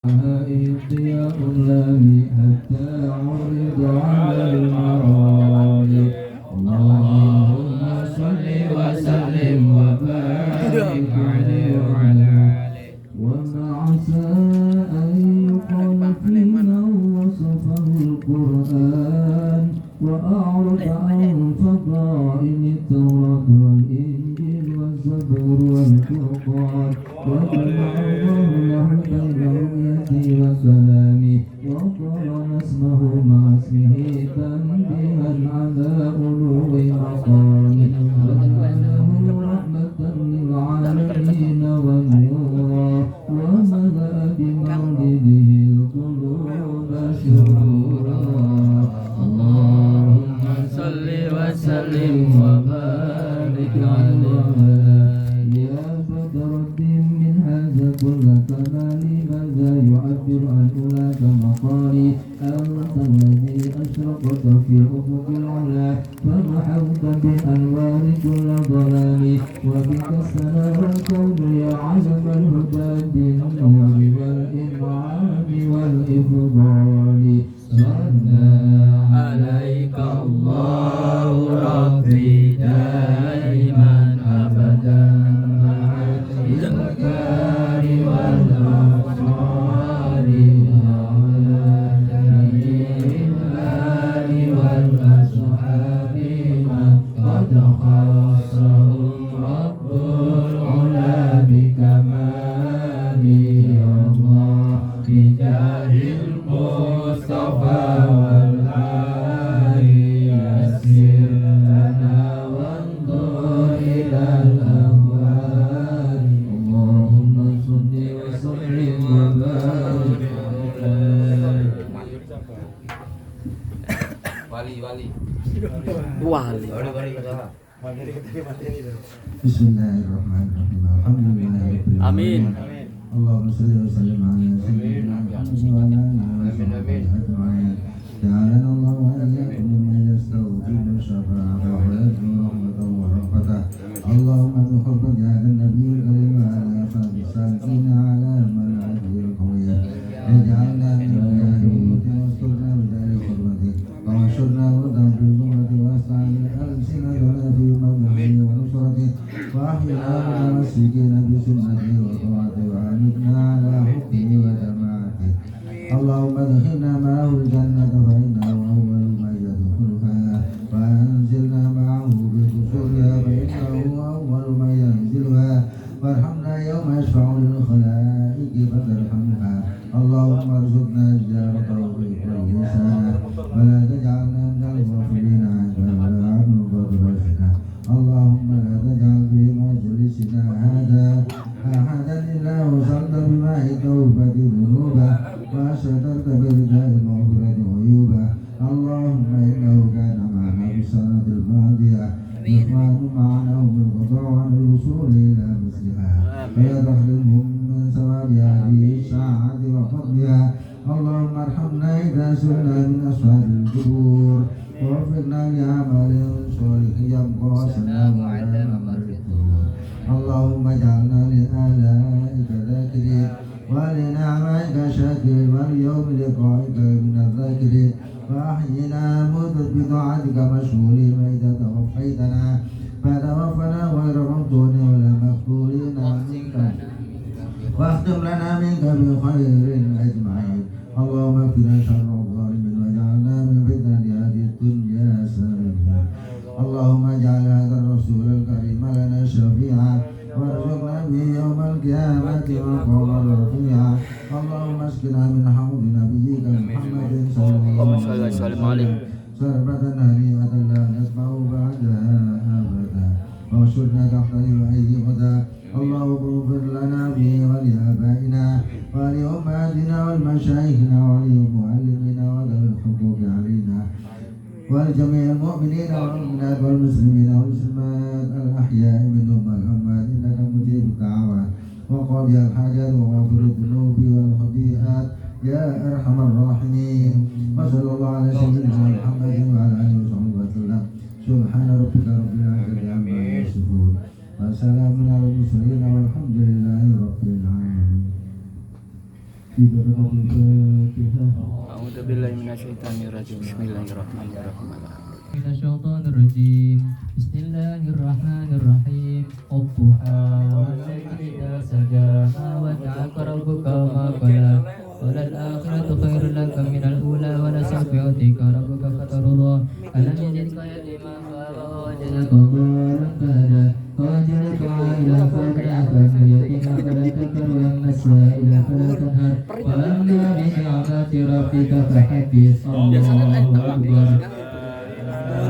إضياء الله حتى عرض على المرائي اللهم صل وسلم وبارك عليه وعلى آله وما عسى أن يقال فيما وصفه القرآن وأعرض عن فضائل التوراة والإنجيل والزبور والفرقان وجمع الله له بين رؤيته وكلامه وقارن اسمه مع اسمه تنبيها على علو مقامه وجعله رحمة للعالمين ونورا وملأ بمولده القلوب سرورا اللهم صل وسلم وبارك عليه يا بدر الدين من هذا كل كمال ماذا يعبر عن أولاك مقالي أنت الذي أشرقت في أفق العلا فمحوت بأنوار كل ضلال وبك استنار الكون يا علم الهدى بالنور والإنعام والإفضال صلى عليك الله ربي دائما أبدا مع الأذكار والأبصار وعلى الآل والأصحاب من قد خصهم رب العلا بكماله الله بجاه المصطفى والآل يسر لنا وانظر إلى الأموال اللهم صل وسلم وبارك Bismillahirrahmanirrahim. Alhamdulillahirabbil alamin. Allahumma shalli wa sallim ala sayyidina Muhammad wa ala alihi wa sahbihi ajma'in. Ja'alana Allah wa iyyakum mimman yastawfiqu syafa'a wa yarju rahmatahu wa rahmatah. Allahumma bi hurmati hadha an-nabiyil karim wa ala ashabihi salihin ala manhajil qawiyyin. Ij'alna min ahlihi wasturna bi dari hurmati wa ansurna wa dambi wa asta'in al-sinadana fi mawdihi wa nusrati wa ahyina manasikina bi sunnati wa ta'ati wa amitna ala hubbihi wa jama'ati. Allahumma adkhilna ma'ahu al-jannata fa innahu awwalu ma yadkhuluha wa anzilna ma'ahu bi qusuriha fa innahu awwalu ma yanziluha warhamna yawma yashfa'u lil khalaiqi fatarhamha. Allahumma arzuqna ziaratahu fi kulli sana wa la taj'alna minal ghafilina wa la nuqaddirina. Allahumma la taj'al fi majlisina hadha ahadan illa wasalta bima'i tawbati dhunuba wa satarta biridai maghfirati uyuba. Allahumma innahu kana ma'ana fi sanatil madiyah yasma'u ma'anahu bil qada'a wa al-wusul ila misliha fa yadkhuluhum min sawabi hadhihi sa'ati wa fadliha. Allahumma arhamna idha surna min ashabil qubur wa wafiqna li amalin sholihin yabqa salamu ala amri. Allahumma ja'alna li alaika dhakirin wa li ni'maika shakirin wa li yawmi liqa'ika min adh-dhakirin wa ahyina mudat bi ta'atika mashghulin wa idha tawaffaytana fatawaffana ghayra maftuni wa la maftulina minka واختم لنا منك بخير أجمعين. اللهم اكفنا شر الظالمين واجعلنا من فتنة هذه الدنيا سالمين. اللهم اجعل هذا الرسول الكريم لنا شفيعا وارزقنا به يوم القيامة مقاما رفيعا. اللهم اسقنا من حوض نبيك محمد صلى الله عليه وسلم شربة هنيئة لا نسمع بعدها أبدا واشرنا تحت لوحيه غدا. اللهم اغفر لنا به ولآبائنا ولأمهاتنا ولمشايخنا ولمعلمينا وذوي الحقوق علينا ولجميع المؤمنين والمؤمنات والمسلمين والمسلمات الأحياء منهم والأموات إنك مجيب الدعوات وقاضي الحاجات وغافر الذنوب والخطيئات يا أرحم الراحمين. وصلى الله على سيدنا محمد وعلى آله وصحبه وسلم. سبحان ربك رب العزة عما يصفون وسلام على المرسلين والحمد لله رب العالمين. A'udzu billahi minasyaitonir rajim. Bismillahirrahmanirrahim. من الشيطان الرجيم بسم الله الرحمن الرحيم والضحى والليل إذا سجى ما ودعك ربك وما قلى وللآخرة خير لك من الأولى ولسوف يعطيك ربك فترضى ألم يجدك يتيما فآوى ووجدك ضالا فهدى ووجدك عائلا فأغنى يتيما فلا تكر وأما السائل فلا تنهر وأما بنعمة ربك فحدث الله أكبر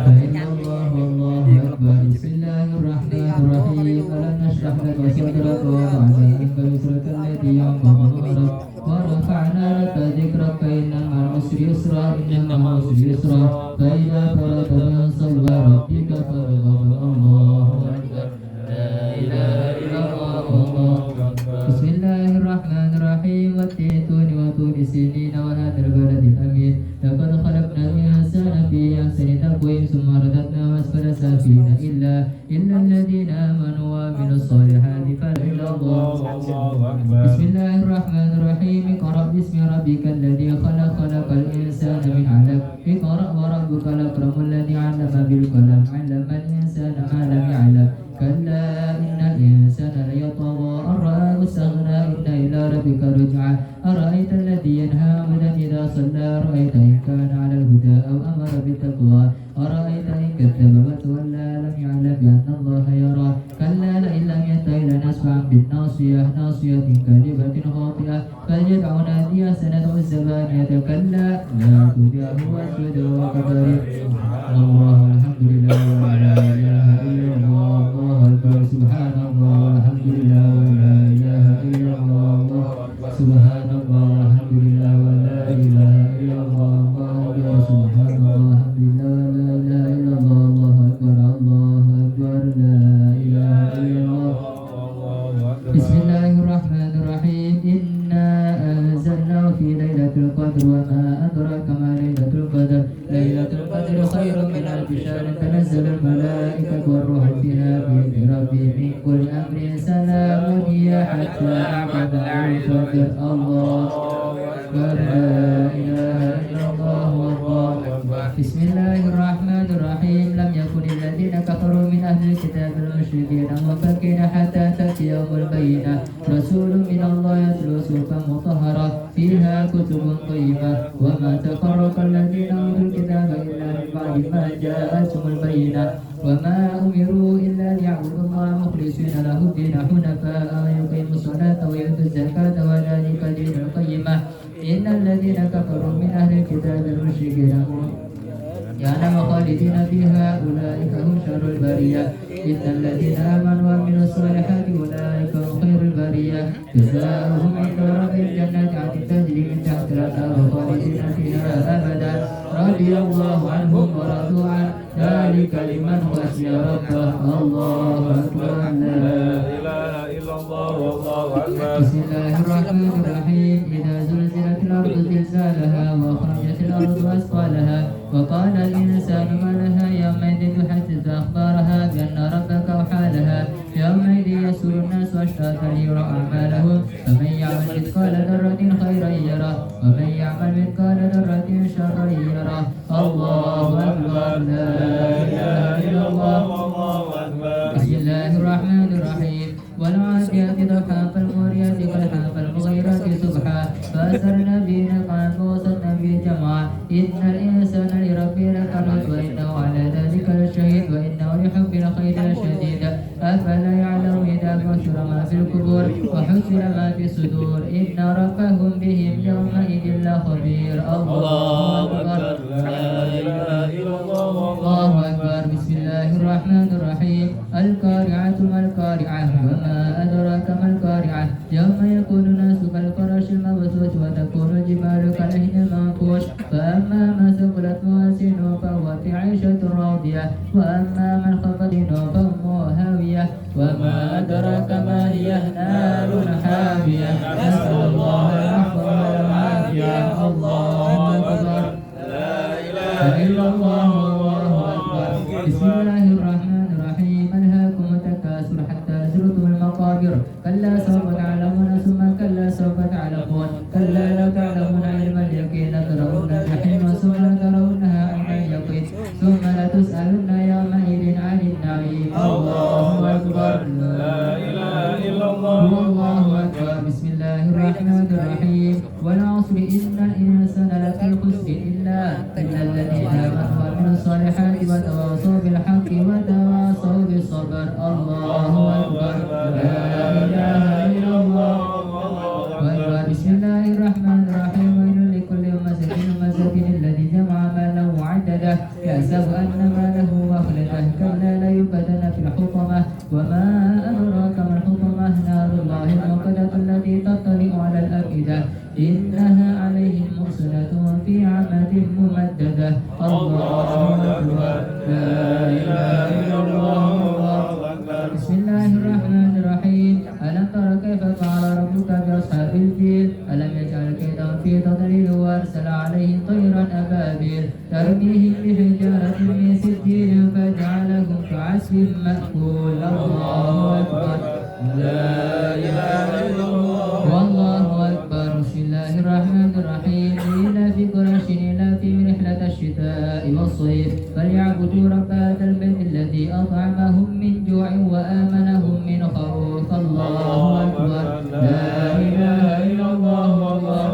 فإن الله والله أكبر بسم الله الرحمن الرحيم ألم نشرح لك صدرك ووضعنا عنك وزرك الذي ينقض ظهرك ورفعنا لك ذكرك فإن مع العسر يسرا إن مع العسر يسرا فإذا فرغت فانصب وربك فارغب الله أكبر لا إله إلا الله والله أكبر بسم الله الرحمن الرحيم والتين وطور سنين وهذا البلد الأمين لقد خلقنا الإنسان في أحسن تقويم ثم رددناه أسفل سافلين إلا الذين آمنوا وعملوا الصالحات فإلى الله بسم الله الرحمن الرحيم اقرأ باسم ربك الذي خلق الإنسان من علق اقرأ وربك الأكرم الذي علم بالقلم علم الإنسان ما لم يعلم كلا إن الإنسان ليطغى أن رآه استغنى إن إلى ربك رجعا أرأيت الذي ينهى عبدا إذا صلى أرأيت إن كان على الهدى أو أمر بالتقوى أرأيت إن كذب وتولى لم يعلم بأن الله يرى كلا لئن لم ينته لنسفعا بالناصية ناصية كاذبة خاطئة فليدع نادية سندع الزبانية كلا لا تطعه واسجد وكبر الله الحمد لله ولا إله إلا الله الله أكبر سبحان الله والحمد لله ولا إله إلا الله سبحان الله الحمد لله ولا إله إلا الله الله أكبر سبحان الله الحمد لله ولا إله إلا الله الله أكبر الله أكبر لا إله إلا الله بسم الله الرحمن الرحيم إنا أنزلناه في ليلة القدر وما أدراك ما ليلة القدر ليلة القدر خير من ألف شهر تنزل الملائكة والروح فيها بإذن ربهم من كل أمر سلام هي حتى مطلع الفجر الله أكبر لا إله إلا الله والله أكبر بسم الله الرحمن الرحيم لم يكن الذين كفروا من أهل الكتاب المشركين منفكين حتى تأتيهم البينة رسول من الله يتلو صحفا مطهرة فيها كتب طيبة وما تفرق الذين أوتوا الكتاب إلا من بعد ما جاءتهم البينة وما أمروا إلا ليعبدوا الله مخلصين له الدين حنفاء ويقيموا الصلاة ويؤتوا الزكاة وذلك دين القيمة إن الذين كفروا من أهل الكتاب المشركين جهنم خالدين فيها أولئك هم شر البرية إن الذين آمنوا وعملوا الصالحات أولئك هم خير البرية جزاؤهم عند ربهم جنات عدن تجري من تحت الأنهار خالدين فيها أبدا رضي الله عنهم ورضوا عنه ذلك لمن خشي ربه الله أكبر لا إله إلا الله والله أكبر بسم الله الرحمن الرحيم إذا زلزلت الأرض زلزالها وأخرجت الأرض أثقالها وقال الإنسان ما لها يومئذ تحدث أخبارها بأن ربك أوحى لها يومئذ يسر الناس أشتاتا ليروا أعمالهم فمن يعمل مثقال ذرة خيرا يره ومن يعمل مثقال ذرة شرا يره الله أكبر لا إله إلا الله بسم الله الرحمن الرحيم والعاديات ضبحا فالموريات قدحا فالمغيرات صبحا فأثرن به نقعا فوسطن به جمعا إن الإنسان لربه لكنود وإنه على ذلك لشهيد وإنه لحب الخير لشديد أفلا يعلم إذا بشر ما في القبور وحصل ما في الصدور إن ربهم بهم يومئذ لخبير الله أكبر لا إله إلا الله أكبر بسم الله الرحمن الرحيم القارعة ما القارعة وما أدراك ما القارعة يوم يكون الناس كالفراش المبثوث وتكون الجبال كالعهن المنفوش فأما من ثقلت موازينه فهو في عيشة راضية وأما من خفت موازينه فأمه هاوية وما أدراك ما هي نار حامية نسأل الله العفو والعافية الله أكبر لا إله إلا الله والله أكبر بسم الله الرحمن الرحيم ألهاكم التكاثر حتى زرتم المقابر كلا سوف تعلمون ثم كلا سوف تعلمون كلا لو تعلمون علم اليقين لترون الجحيم ثم لترونها عين اليقين ثم لتسألن يومئذ عن النعيم الله أكبر لا إله إلا الله والله أكبر بسم الله الرحمن الرحيم والعصر إن الإنسان لفي خسر إلا الذين آمنوا وعملوا الصالحات وتواصوا بالحق وتواصوا بالصبر الله أكبر لا إله إلا الله وأكبر بسم الله الرحمن الرحيم ويل لكل همزة الذي جمع ماله وعدده يحسب أن ماله أخلده كلا لينبذن في الحطمة وما أدراك ما الحطمة نار الله الموقدة التي تطلع على الأفئدة إنها عليهم مرسلة في عمد ممددة الله أكبر لا إله إلا الله بسم الله الرحمن الرحيم ألم تر كيف فعل ربك بأصحاب الفيل ألم يجعل كيدهم في تضليل وأرسل عليهم طيرا أبابيل ترميهم بحجارة من سجيل فجعلهم كعصف مأكول الله أكبر لا إله إلا الله والله أكبر بسم الله الرحمن الرحيم إلى في قريش إلى في رحلة الشتاء والصيف فليعبدوا رب هذا البيت الذي أطعمهم من جوع وآمنهم من خوف الله أكبر لا إله إلا الله والله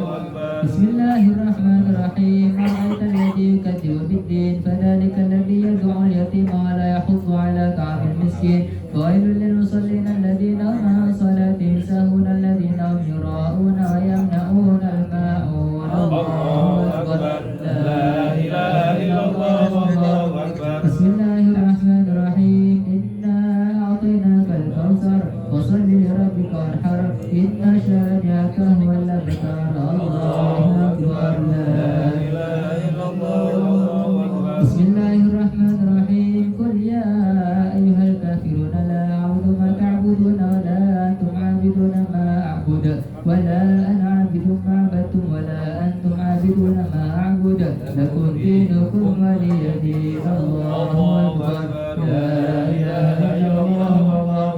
بسم الله الرحمن الرحيم أرأيت الذي يكذب بالدين فذلك الذي يدعو اليتيم ولا يحض على طعام المسكين وويل للمصلين الذين هم عن صلاتهم ساهون الذين هم يراءون ويمنعون الماعون الله أكبر لا إله إلا الله والله أكبر بسم الله الرحمن الرحيم إنا أعطيناك الكوثر فصل لربك وانحر إن شانئك هو الأبتر الله أكبر لا إله إلا الله بسم الله الرحمن الرحيم قل يا أيها الكافرون لا أعبد ما تعبدون ولا أنتم عابدون ما أعبد ولا أنا عابد ما عبدتم ولا أنتم عابدون ما أعبد لكم دينكم ولي دين الله أكبر لا إله إلا الله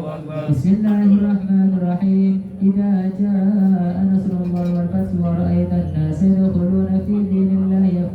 بسم الله الرحمن الرحيم إذا جاء نصر الله والفتح ورأيت الناس يدخلون في دين الله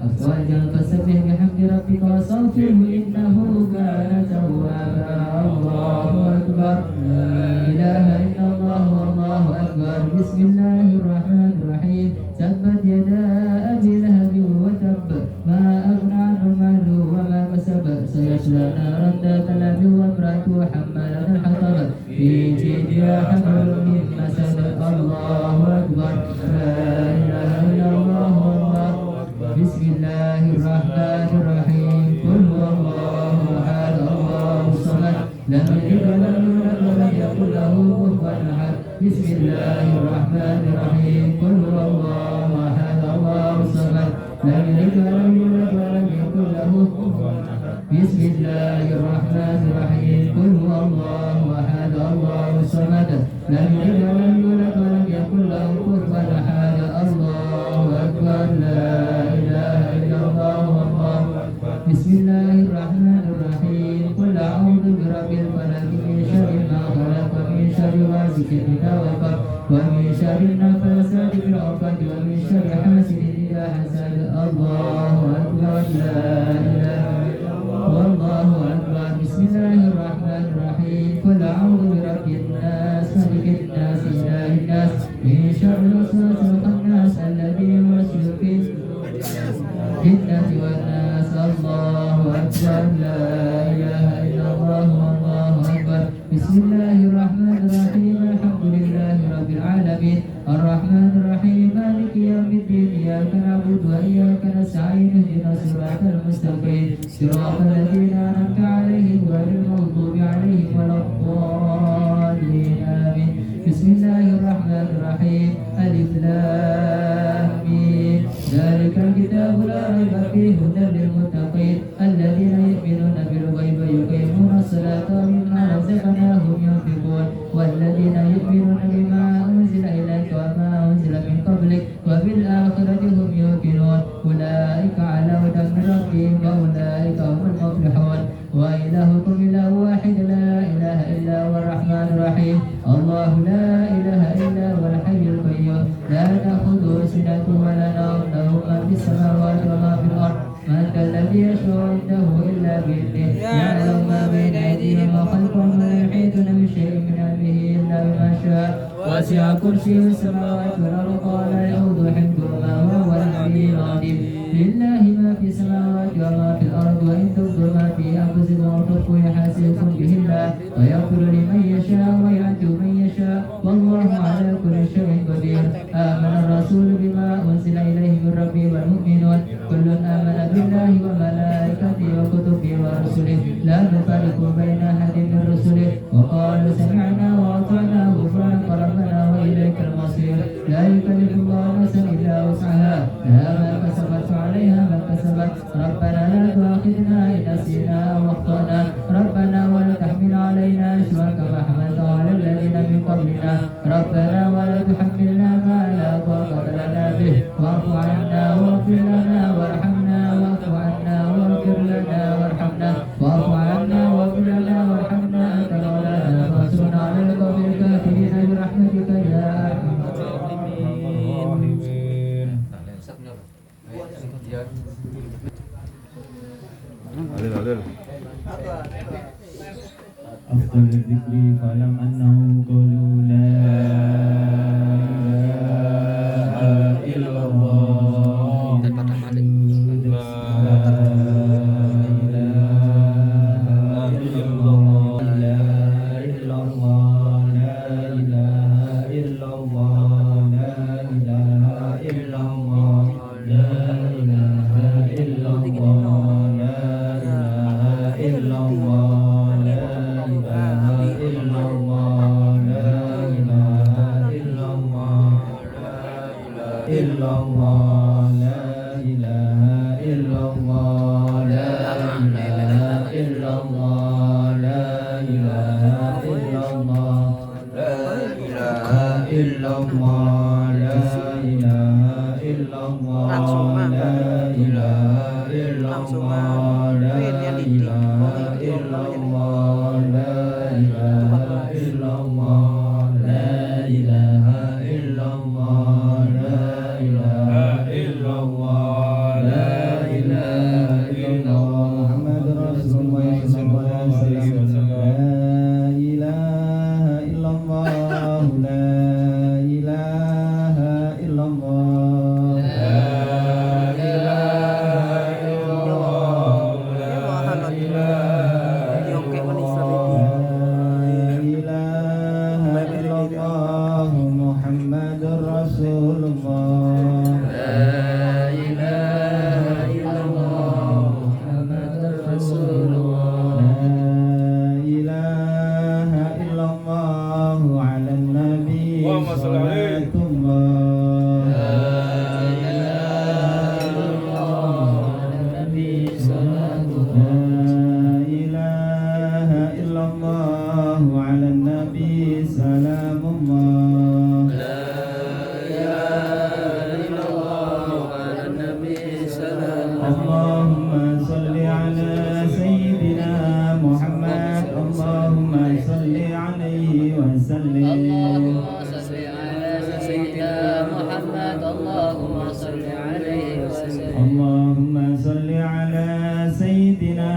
أفواجا فسبح بحمد ربك واستغفره إنه كان توابا الله أكبر لا إله إلا الله والله أكبر بسم الله الرحمن الرحيم تبت يدا أبي لهب وتب ما أغنى عنه ماله وما كسب سيصلى نارا ذات لهب وامرأته حمالة الحطب في جيدها حبل من مسد الله أكبر لا إله إلا الله والله بسم الله الرحمن الرحيم قل هو الله أحد الله الصمد لم يلد ولم يولد ولم يكن له كفوا أحد بسم الله الرحمن الرحيم قل هو الله أحد الله الصمد لم يلد ولم يولد ولم يكن له كفوا أحد بسم الله الرحمن الرحيم قل هو الله أحد الله الصمد لم يلد ولم يولد ولم يكن له كفوا أحد الله أكبر لا إله إلا الله والله أكبر بسم الله الرحمن الرحيم قل أعوذ برب الفلق من شر ما خلق ومن شر غاسق إذا وقب ومن شر النفاثات في العقد ومن شر حاسد إذا حسد الله أكبر لا إله إلا الله والله أكبر بسم الله الرحمن الرحيم قل أعوذ برب الناس ملك الناس إله الناس من شر الوسواس الخناس الذي يوسوس في الجنة والناس الله أكبر لا إله إلا الله والله أكبر بسم الله الرحمن الرحيم الحمد لله رب العالمين الرحمن الرحيم مالك يوم الدين إياك نعبد وإياك نستعين اهدنا الصراط المستقيم صراط الذين أنعمت عليهم غير المغضوب عليهم ولا الضالين آمين بسم الله الرحمن الرحيم ألف لام ميم ذلك الكتاب لا ريب فيه هدى للمتقين الذين يؤمنون بالغيب ويقيمون الصلاة ومما رزقناهم ينفقون والذين يؤمنون بما أنزل إليك وما أنزل من قبلك وبالآخرة هم يوقنون أولئك على هدى من ربهم وأولئك هم المفلحون وإلهكم إله واحد لا إله إلا هو الرحمن الرحيم الله لا إله إلا هو الحي القيوم لا تأخذ تأخذه سنة ولا نوم له ما في السماوات وما في الأرض من ذا الذي يشفع عنده إلا بإذنه يعلم ما بين أيديهم وخلفهم ولا يحيطون بشيء من علمه إلا بما شاء وسع كرسيه السماوات والأرض ولا يؤوده حفظهما وهو العلي العظيم لله ما في السماوات وما في الأرض وإن تبدوا ما في أنفسكم أو تخفوه يحاسبكم به الله ويغفر لمن يشاء ويعذب من يشاء والله على كل شيء قدير آمن الرسول بما أنزل إليه من ربه والمؤمنون كل آمن بالله وملائكته وكتبه ورسله لا نفرق بين أحد من رسله وقالوا سمعنا وأطعنا غفرانك ربنا وإليك المصير لا يكلف الله نفسا إلا وسعها لها ما كسبت عليها ما كسبت ربنا لا تؤاخذنا إن نسينا أو أخطأنا ربنا ولا تحمل علينا إصرا كما حملته على الذين من قبلنا ربنا ولا تحملنا ما لا طاقة لنا به واعف عنا واغفر لنا وارحمنا واعف عنا واغفر لنا وارحمنا واعف عنا واغفر لنا وارحمنا أنت مولانا فانصرنا على القوم الكافرين برحمتك يا أرحم الراحمين. أفضل الذكر فاعلم أنه قول لا إله إلا الله لا إله إلا الله لا إله إلا الله لا إله إلا الله لا إله إلا الله لا إله إلا الله لا إله إلا الله لا إله إلا الله لا إله إلا الله إلا الله لا إله إلا الله لا إله إلا الله لا إله إلا الله لا إله إلا الله لا إله إلا الله لا إله إلا الله لا إله إلا الله لا إله إلا الله لا إله إلا الله لا إله إلا الله لا إله إلا الله محمد رسول الله صلى الله عليه وسلم لا إله إلا الله لا إله إلا الله لا إله إلا الله لا إله إلا الله محمد رسول الله لا إله إلا الله محمد رسول الله لا إله إلا الله على النبي صلاة الله لا إله إلا الله على النبي صلاة الله لا إله إلا الله على النبي سلام الله لا إله إلا الله على النبي سلام اللهم صل على سيدنا محمد اللهم صل عليه وسلم اللهم صل على سيدنا محمد اللهم صل عليه وسلم اللهم صل على سيدنا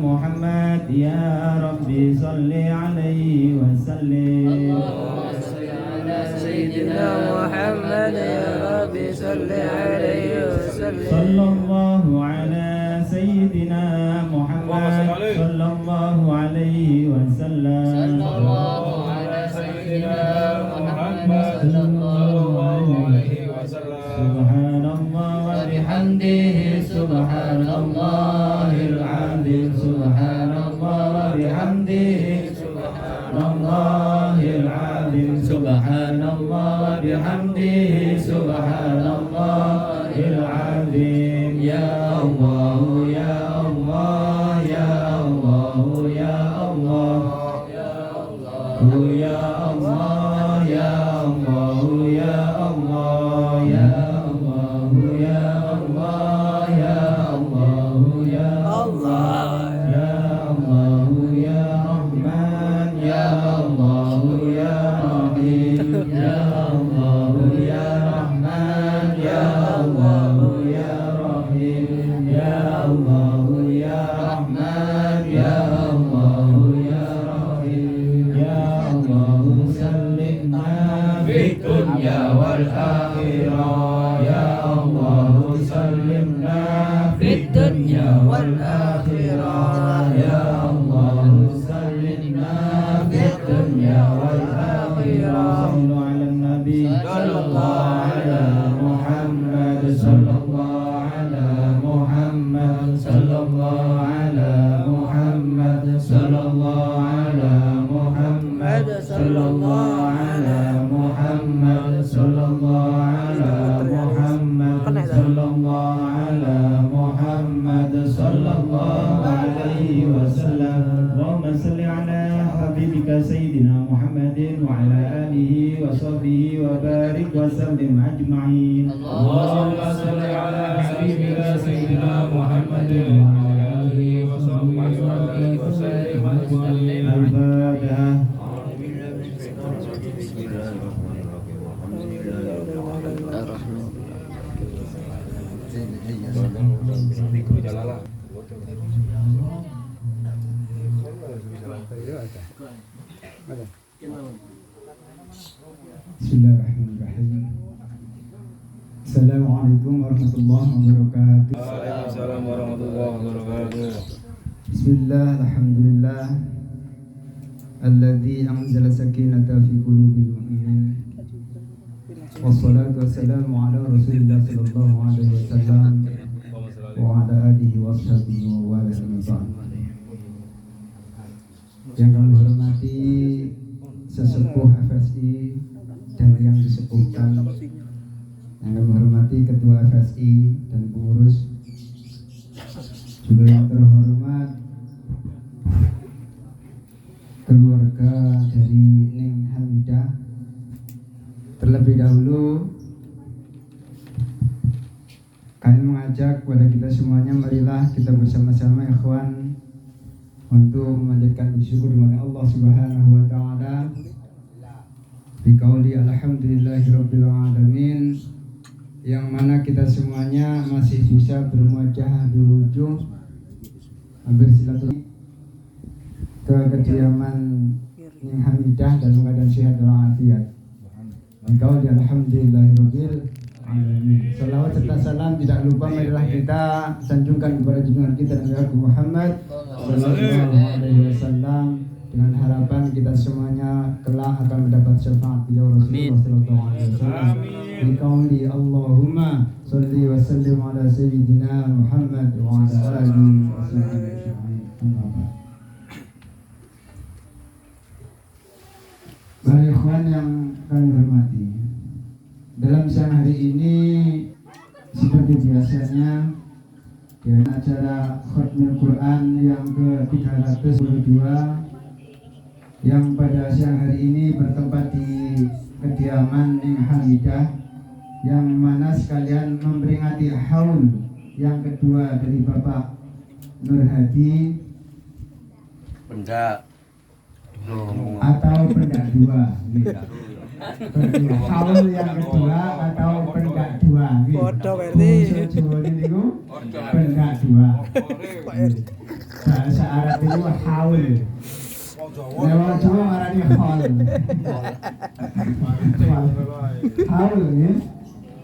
محمد يا ربي صل عليه وسلم اللهم صل على سيدنا محمد يا رب صل عليه وسلم صلى الله على سيدنا محمد صلى الله عليه وسلم صلى الله على سيدنا محمد صلى الله عليه وسلم سبحان الله وبحمده سبحان الله العظيم سبحان الله وبحمده سبحان الله العظيم سبحان الله وبحمده سبحان الله العظيم يا الله يا الله يا الله يا الله والآخرة يا الله سلمنا في الدنيا والآخرة يا الله سلمنا في الدنيا والآخرة صلوا على النبي صلى الله على محمد صلى الله على محمد صلى الله على محمد صلى الله على محمد صلى الله على محمد صلى الله على محمد صلى الله على محمد صلى الله عليه وسلم اللهم صل على حبيبك سيدنا محمد وعلى آله وصحبه وبارك وسلم أجمعين اللهم صل على حبيبك سيدنا محمد وعلى آله وصحبه وبارك وسلم أجمعين الفاتحة Bismillahirrahmanirrahim. Assalamualaikum warahmatullahi wabarakatuh. Waalaikumsalam warahmatullahi wabarakatuh. Bismillah, alhamdulillah alladzi anzala sakinata fi qulubil mu'minin. Wassalatu wassalamu ala Rasulillah sallallahu alaihi wasallam wa ala alihi washabihi wa ala alihi. Yang kami hormati sesepuh FSI dan yang disepuhkan, yang kami hormati ketua FSI dan pengurus, juga yang terhormat keluarga dari Neng Hamidah. Terlebih dahulu kami mengajak kepada kita semuanya, marilah kita bersama-sama ikhwan untuk memanjatkan syukur kepada Allah Subhanahu wa taala biqauli alhamdulillahirabbil alamin, yang mana kita semuanya masih bisa bermuajah berwujuh bersilaturahmi ke kediaman Ning Hamidah dalam keadaan sehat walafiat. Biqauli alhamdulillahirabbil alamin. Salawat serta salam tidak lupa marilah kita sanjungkan kepada junjungan kita Nabi Muhammad sallallahu alaihi wasallam, dengan harapan kita semuanya kelak akan mendapat syafaat beliau Rasulullah sallallahu alaihi wasallam. Biqauli Allahumma shalli wa sallim ala sayyidina Muhammad wa ala alihi wasahbihi ajma'in. Para ikhwan yang kami hormati, dalam siang hari ini seperti biasanya di acara Khatmul Quran yang ke-322 yang pada siang hari ini bertempat di kediaman Ning Hamidah, yang mana sekalian memperingati haul yang kedua dari Bapak Nur Hadi atau pendak dua, haul yang kedua atau pendak dua. Bodoh berarti. Pendak dua. Bahasa Arab itu haul. Lewat Jawa marani haul. Haul ya.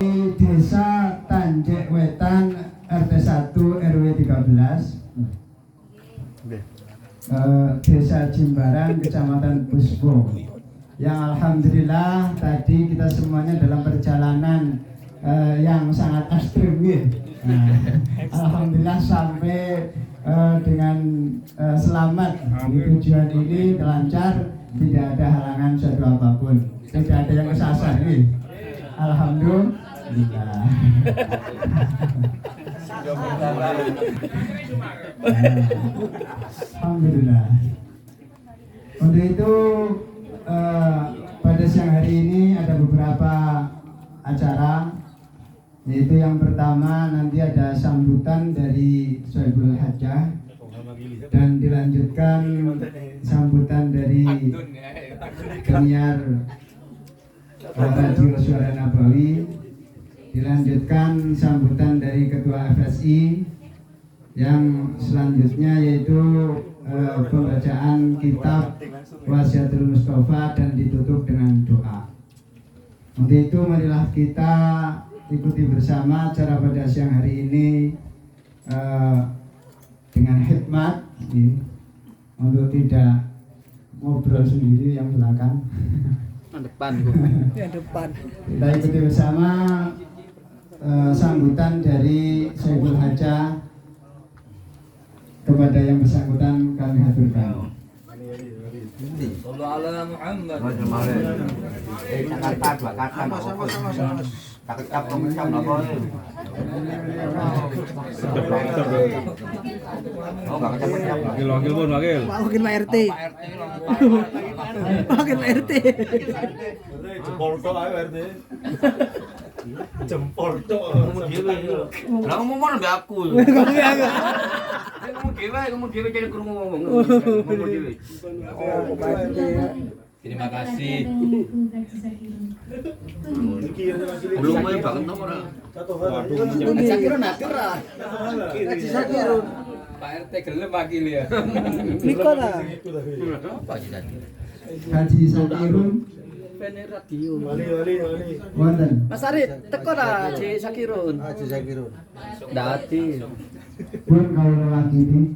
Di Desa Tanjek Wetan RT 1 RW 13. Desa Jimbaran, Kecamatan Busbo, yang alhamdulillah tadi kita semuanya dalam perjalanan yang sangat ekstrim ya. Alhamdulillah sampai dengan selamat di tujuan ini, lancar, tidak ada halangan suatu apapun, tidak ada yang kesasar ya. Alhamdulillah. Alhamdulillah. Untuk itu pada siang hari ini ada beberapa acara, yaitu yang pertama nanti ada sambutan dari Sohibul Hajjah, dan dilanjutkan sambutan dari penyiar Radio Suara Nabawi, dilanjutkan sambutan dari Ketua FSI, yang selanjutnya yaitu pembacaan kitab Wasiatul Mustafa dan ditutup dengan doa. Untuk itu marilah kita ikuti bersama acara pada siang hari ini dengan hikmat untuk tidak ngobrol sendiri yang belakang. Yang depan. Kita ikuti bersama sambutan dari Sayyidul Haja kepada yang bersangkutan kami haturkan. Sallallahu ala Muhammad. Wakil pun wakil. Wakil Pak RT. Wakil Pak RT. Jempol tok ae RT. Jempol tok ngomong dhewe. Lah ngomong mana mbak aku. Ngomong dhewe jadi krungu ngomong. Ngomong dhewe. Oh, Pak RT. Terima kasih. Belum mau banget nomor. Sakirun atur ah. Kaji Sakirun. Pak RT gelem wakil ya. Niko ta. Apa sih tadi? Haji Sakirun Pene radio. wonten. Mas Arit, teko ta Haji Sakirun. Dadi. Pun kalau wakili.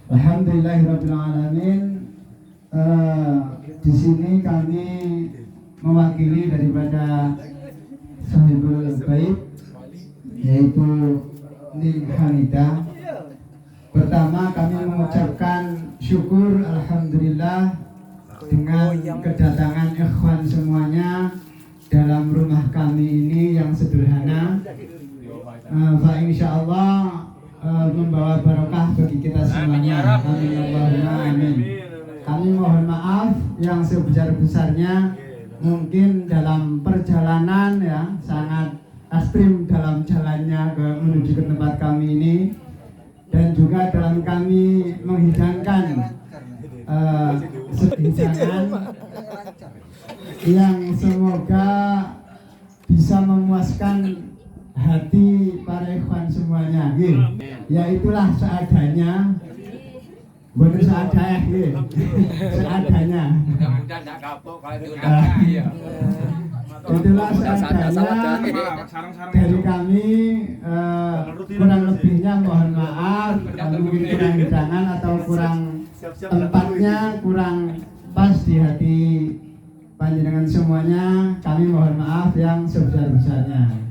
Alhamdulillahirabbil alamin. Di sini kami mewakili daripada Sahibul Bait yaitu Ning Hamida. Pertama kami mengucapkan syukur alhamdulillah dengan kedatangan ikhwan semuanya dalam rumah kami ini yang sederhana. Fa insyaallah membawa barokah bagi kita semuanya. Amin Allahumma amin. Kami mohon maaf yang sebesar-besarnya mungkin dalam perjalanan ya sangat ekstrim dalam jalannya menuju ke tempat kami ini dan juga dalam kami menghidangkan hidangan yang semoga bisa memuaskan hati para ikhwan semuanya. Ya itulah seadanya. Bukan seadanya, seadanya. Mudah-mudahan enggak kapok kalau diundang ya. Itulah seadanya dari kami. Kurang lebihnya mohon maaf. Mungkin kurang hidangan atau kurang tempatnya, kurang pas di hati panjenengan semuanya. Kami mohon maaf yang sebesar-besarnya.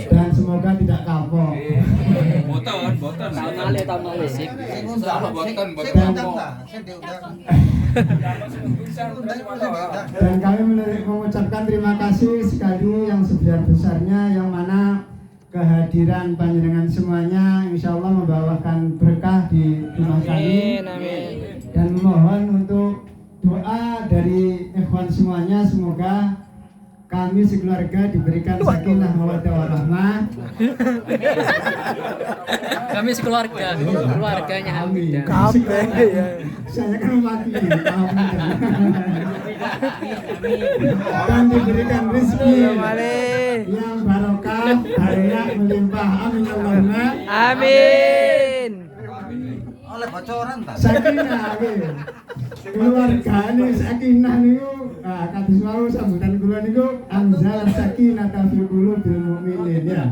Dan semoga tidak kapok. Boten. Tamale. Dan kami mengucapkan terima kasih sekali yang sebesar-besarnya yang mana kehadiran panjenengan semuanya insya Allah membawakan berkah di rumah kami. Dan mohon untuk doa dari ikhwan semuanya semoga kami sekeluarga diberikan sakinah mawaddah warahmah. Kami sekeluarga, keluarganya Hamida. Kabeh ya. Saya kan mewakili dan diberikan rezeki yang barokah, barokah melimpah. Amin Allahumma Amin. Oleh bocoran ta? sakinah keluargane sakinah niku kados wau sambutan kula niku anzal sakinah fi qulubil mukminin ya.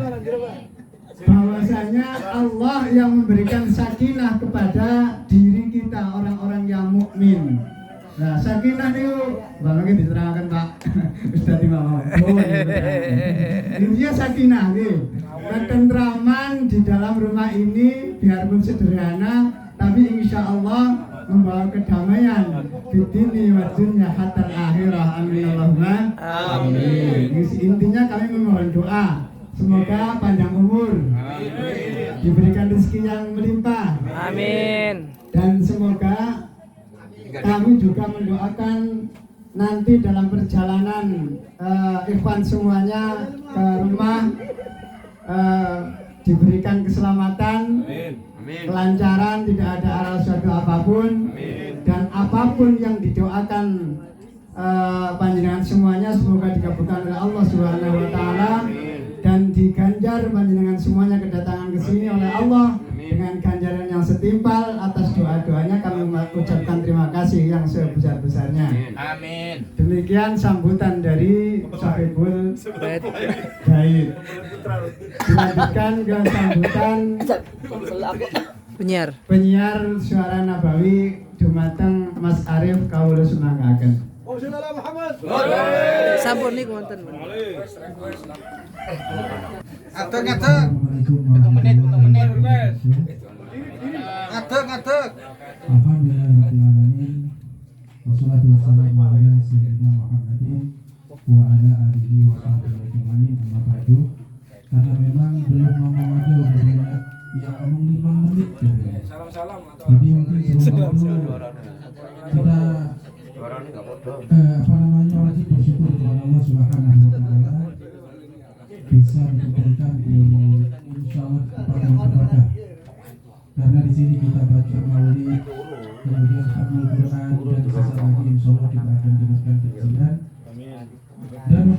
Bahwasanya Allah yang memberikan sakinah kepada diri kita orang-orang yang mukmin. Nah, sakinah niku bangke diterangkan Pak Ustaz Imam. Intinya sakinah nih, ketentraman di dalam rumah ini biarpun sederhana tapi insya Allah membawa kedamaian di dini wa dunya hatta akhirah. Amin Allahumma amin. Intinya kami memohon doa semoga panjang umur, diberikan rezeki yang melimpah, Amin. dan semoga kami juga mendoakan nanti dalam perjalanan ikhwan semuanya ke rumah diberikan keselamatan, kelancaran, tidak ada arah suatu apapun, dan apapun yang didoakan panjenengan semuanya semoga dikabulkan oleh Allah Subhanahu wa taala dan diganjar panjenengan semuanya kedatangan ke sini oleh Allah dengan ganjaran yang setimpal. Atas doa-doanya kami mengucapkan terima kasih yang sebesar-besarnya. Amin. Demikian Demikian sambutan dari Sahibul Bait. Dilanjutkan ke sambutan penyiar suara Nabawi dumateng Mas Arif kawula semanggaken. Sampun niku wonten. Ngadeg. Alhamdulillahirrahmanirrahim. Wassalatu wassalamu ala sayyidina Muhammadin wa ala alihi wa sahbihi ajma'in. Amma ba'du. Karena memang belum ngomong aja udah banyak yang ngomong 5 menit gitu. Jadi mungkin sebelum itu kita wajib bersyukur kepada Allah Subhanahu wa taala bisa dikumpulkan di insyaallah tempat yang berkah. Karena di sini kita baca maulid, kemudian khatmul Quran, dan sesaat lagi insyaallah kita akan dengarkan kajian. Dan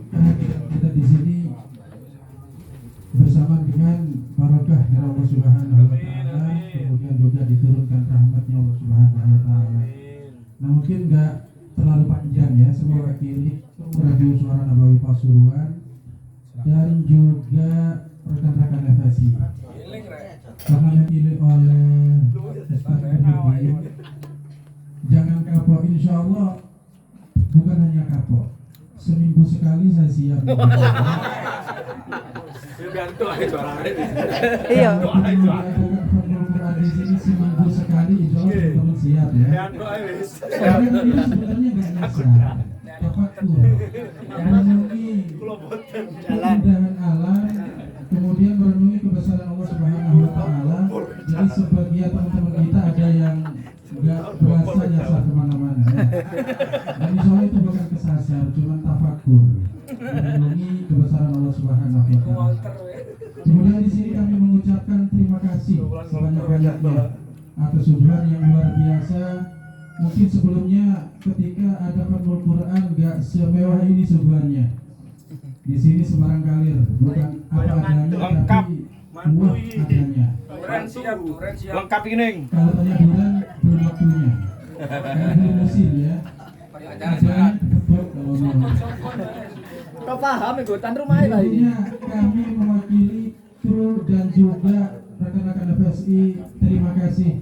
kehadiran kita di sini bersama dengan barokah dari Allah Subhanahu wa taala, kemudian juga diturunkan rahmatnya Allah Subhanahu wa taala. Nah, mungkin enggak terlalu panjang ya, semua wakili Radio Suara Nabawi Pasuruan dan juga rekan-rekan FSI. Karena dipilih oleh Ustaz Ibrahim, jangan kapok, insya Allah bukan hanya kapok, seminggu sekali saya siap. Iya. Di sini seminggu sekali insya Allah teman-teman siap ya. Karena ini sebenarnya nggak nyasar, tafakur, merenungi keindahan alam, kemudian merenungi kebesaran Allah Subhanahu wa taala. Jadi sebagian teman-teman kita ada yang nggak berasa nyasar kemana-mana ya. Dan insya Allah itu bukan kesasar, cuma tafakur, merenungi kebesaran Allah Subhanahu wa taala. Kemudian di sini kami mengucapkan terima kasih sebanyak-banyaknya atas suguhan yang luar biasa. Mungkin sebelumnya ketika ada Khatmul Quran nggak semewah ini suguhannya. Di sini Semarang Kalir, bukan apa adanya tapi buah adanya. Lengkap ini. Kalau tanya bulan belum waktunya. Karena belum musim ya. Adanya kebebok kalau mau. Kau paham iku tan rumahe lah ini. Tentunya kami mewakili kru dan juga rekan-rekan FSI terima kasih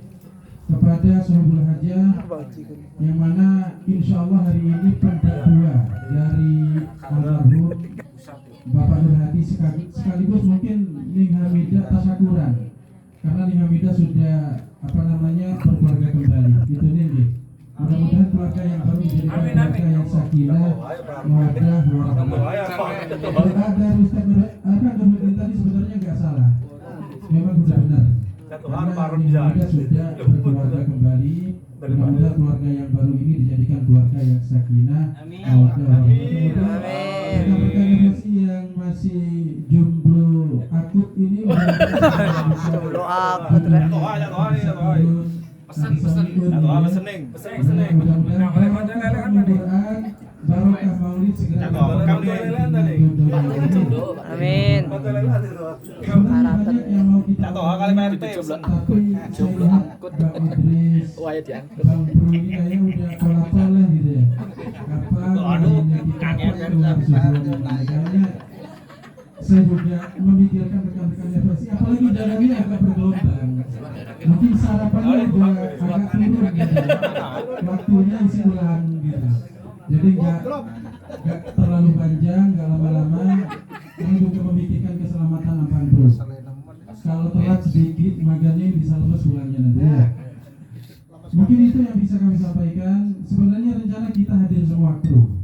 kepada Sohibul Hajah yang mana insya Allah hari ini pendakwa dari almarhum Bapak Nur Hadi sekaligus mungkin Ning Hamidah tasyakuran karena Ning Hamidah sudah berkeluarga kembali gitu nih. Mudah-mudahan keluarga yang baru menjadi keluarga yang sakinah, mawaddah, warahmah. Ada Ustaz Nurul tadi sebenarnya nggak salah, memang sudah benar. Karena kita sudah berkeluarga kembali. Mudah-mudahan keluarga yang baru ini dijadikan keluarga yang sakinah, mawaddah, warahmah. Rekan-rekan yang masih jomblo akut ini Jomblo akut, barokah maulid segera amin. Banyak yang mau kita tapi Wah, ya diangkut. Bang Bro ini kayaknya udah pola-pola gitu ya. Kayaknya saya juga memikirkan rekan-rekan FSI, apalagi jalannya agak bergelombang. Mungkin sarapannya juga agak turun gitu. Waktunya isi ulang gitu. Jadi nggak terlalu panjang, nggak lama-lama. Ini juga memikirkan keselamatan Ampang Bro. Kalau telat sedikit, maganya bisa lemes pulangnya nanti ya. Mungkin itu yang bisa kami sampaikan. Sebenarnya rencana kita hadir semua kru,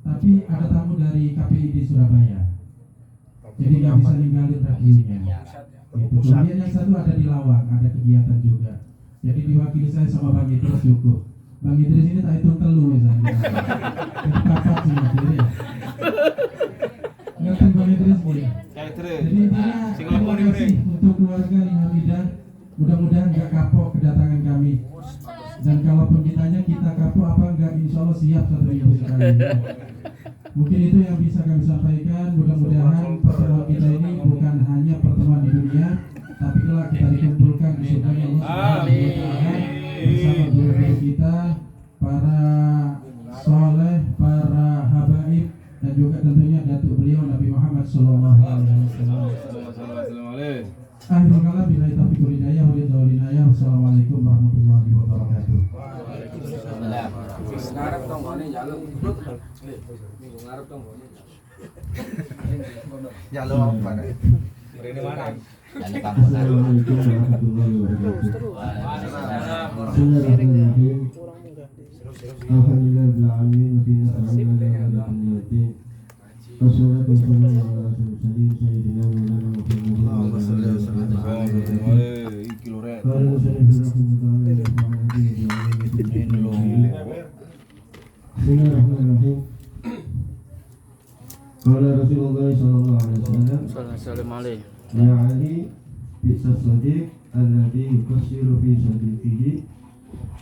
tapi ada tamu dari KPI di Surabaya, jadi nggak bisa ninggalin radionya. Gitu. Kemudian yang satu ada di Lawang, ada kegiatan juga. Jadi diwakili saya sama Bang Idris cukup. Bang Idris ini tak hitung telu misalnya. Jadi papat semua jadi. Ngerti Bang Idris nih. Jadi intinya terima kasih untuk keluarga Ning Hamidah. Mudah-mudahan nggak kapok kedatangan kami. Dan kalaupun ditanya kita kapok apa enggak, insya Allah siap 1 minggu sekali. Mungkin itu yang bisa kami sampaikan. Mudah-mudahan pertemuan kita ini bukan hanya pertemuan di dunia, tapi kelak kita dikumpulkan di surga Allah Subhanahu wa taala bersama guru-guru kita, para soleh, dan juga tentunya datuk beliau Nabi Muhammad sallallahu alaihi wasallam. Akhirul kalam billahi taufiq wal hidayah wa ridha wal inayah. Wassalamualaikum warahmatullahi wabarakatuh. Ngarep tong ngene njaluk. Ngarep tong ngene. Jalur apa nih? Mrene mana? Assalamualaikum warahmatullahi wabarakatuh. Bismillahirrahmanirrahim. Alhamdulillahirrahmanirrahim. Wassalatu wassalamu ala rasulillah sayyidina Maulana Muhammadin Bismillahirrahmanirrahim. Qala Rasulullah sallallahu alaihi wasallam, Assalamualaikum. ya Ali bisa sadiq alladhi yukassiru fi sadiqihi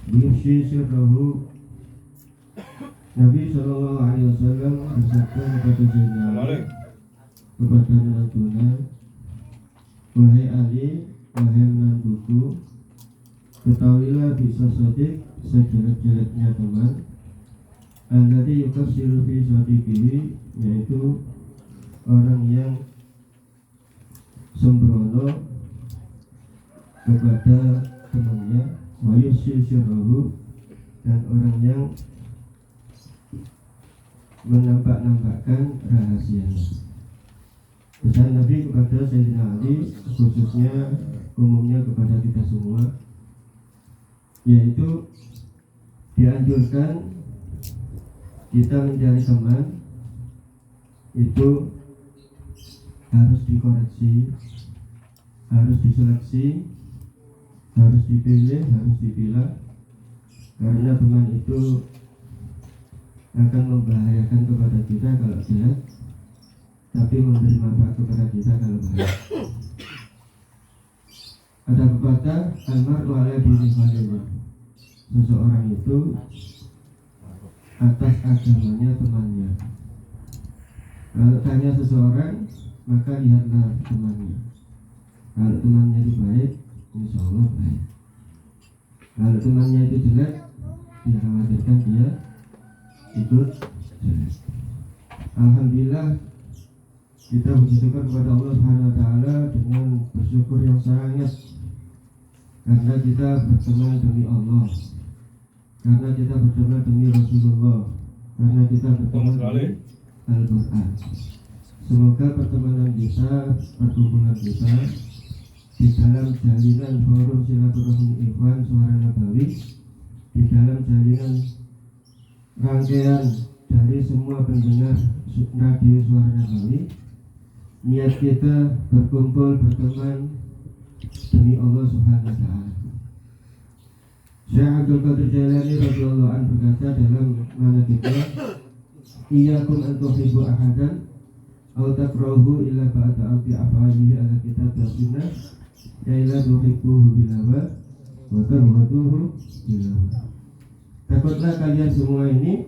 yufshi sirrahu. Nabi sallallahu alaihi wasallam bersabda kepada Sayyidina Ali, kepada menantunya, wahai Ali, wahai menantuku, ketahuilah bisa sadiq sejelek-jeleknya teman alladhi yukassiru fi sadiqihi, yaitu orang yang sembrono kepada temannya, wa yusyirahu, dan orang yang menampak-nampakkan rahasianya. Pesan Nabi kepada Sayyidina Ali, khususnya umumnya kepada kita semua, yaitu dianjurkan kita mencari teman itu harus dikoreksi, harus diseleksi, harus dipilih, harus dipilah, karena teman itu akan membahayakan kepada kita kalau jelek, tapi memberi manfaat kepada kita kalau baik. Ada pepatah, almar'u ala dini khalilih, seseorang itu atas agamanya temannya. Kalau tanya seseorang, maka lihatlah temannya. Kalau temannya itu baik, insya Allah baik. Kalau temannya itu jelek, dikhawatirkan dia ikut jelek. Alhamdulillah, kita bersyukur kepada Allah Subhanahu wa taala dengan bersyukur yang sangat, karena kita berteman demi Allah, karena kita berteman demi Rasulullah, karena kita berteman demi Al-Quran. Semoga pertemanan kita, perkumpulan kita di dalam jalinan forum silaturahmi ikhwan suara nabawi, di dalam jalinan rangkaian dari semua pendengar radio suara nabawi, niat kita berkumpul berteman demi Allah Subhanahu wa taala. Syekh Abdul Qadir Jailani radhiyallahu anhu berkata dalam manaqibnya, iyyakum an tuhibbu ahadan aw takrahu illa ba'da amti af'alihi ala kitab wa sunnah illa tuhibbuhu bilawa wa tarwaduhu bilawa. Takutlah kalian semua ini